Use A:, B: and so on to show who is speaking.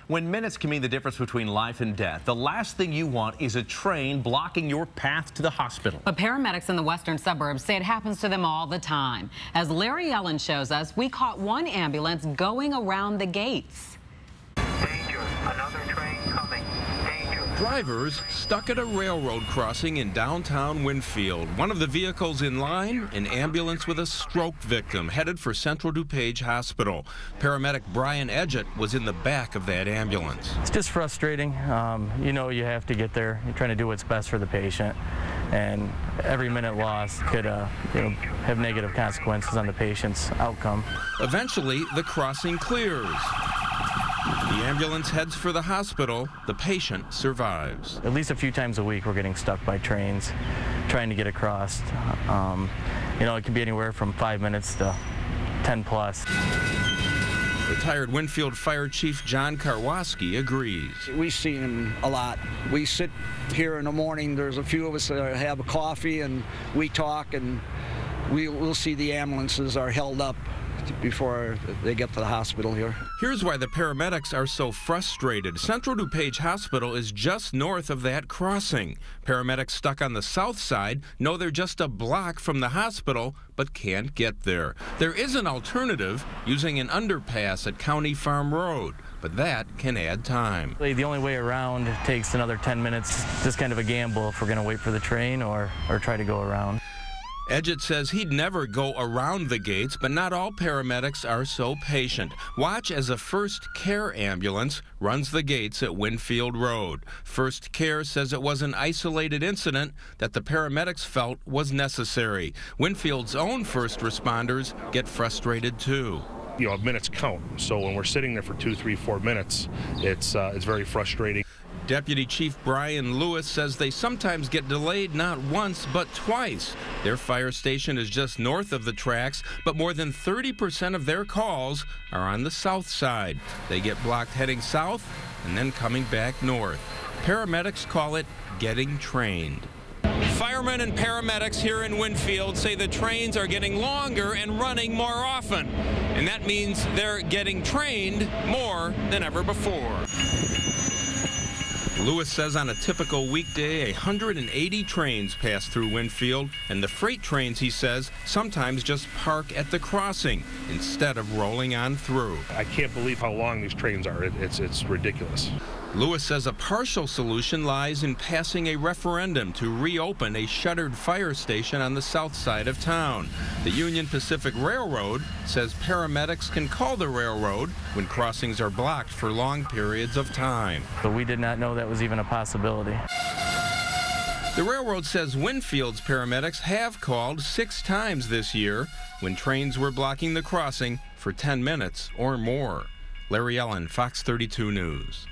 A: When minutes can mean the difference between life and death, the last thing you want is a train blocking your path to the hospital.
B: But paramedics in the western suburbs say it happens to them all the time. As Larry Yellen shows us, we caught one ambulance going around the gates.
C: Danger, another train coming. Danger.
D: Drivers stuck at a railroad crossing in downtown Winfield. One of the vehicles in line, an ambulance with a stroke victim headed for Central DuPage Hospital. Paramedic Brian Edgett was in the back of that ambulance.
E: It's just frustrating. You know you have to get there. You're trying to do what's best for the patient, and every minute lost could have negative consequences on the patient's outcome.
D: Eventually, the crossing clears. The ambulance heads for the hospital. The patient survives.
E: At least a few times a week we're getting stuck by trains trying to get across. It can be anywhere from 5 minutes to 10 plus.
D: Retired Winfield Fire Chief John Karwoski agrees.
F: We see him a lot. We sit here in the morning, there's a few of us that have a coffee and we talk, and we'll see the ambulances are held up before they get to the hospital here.
D: Here's why the paramedics are so frustrated. Central DuPage Hospital is just north of that crossing. Paramedics stuck on the south side know they're just a block from the hospital, but can't get there. There is an alternative, using an underpass at County Farm Road, but that can add time.
E: The only way around takes another 10 minutes. Just kind of a gamble if we're going to wait for the train or try to go around.
D: Edgett says he'd never go around the gates, but not all paramedics are so patient. Watch as a First Care ambulance runs the gates at Winfield Road. First Care says it was an isolated incident that the paramedics felt was necessary. Winfield's own first responders get frustrated too.
G: Minutes count. So when we're sitting there for 2, 3, 4 minutes, it's very frustrating.
D: Deputy Chief Brian Lewis says they sometimes get delayed not once but twice. Their fire station is just north of the tracks, but more than 30% of their calls are on the south side. They get blocked heading south and then coming back north. Paramedics call it getting trained. Firemen and paramedics here in Winfield say the trains are getting longer and running more often, and that means they're getting trained more than ever before. Lewis says on a typical weekday, 180 trains pass through Winfield, and the freight trains, he says, sometimes just park at the crossing instead of rolling on through.
G: I can't believe how long these trains are. It's ridiculous.
D: Lewis says a partial solution lies in passing a referendum to reopen a shuttered fire station on the south side of town. The Union Pacific Railroad says paramedics can call the railroad when crossings are blocked for long periods of time.
E: But we did not know that was even a possibility.
D: The railroad says Winfield's paramedics have called 6 times this year when trains were blocking the crossing for 10 minutes or more. Larry Yellen, Fox 32 News.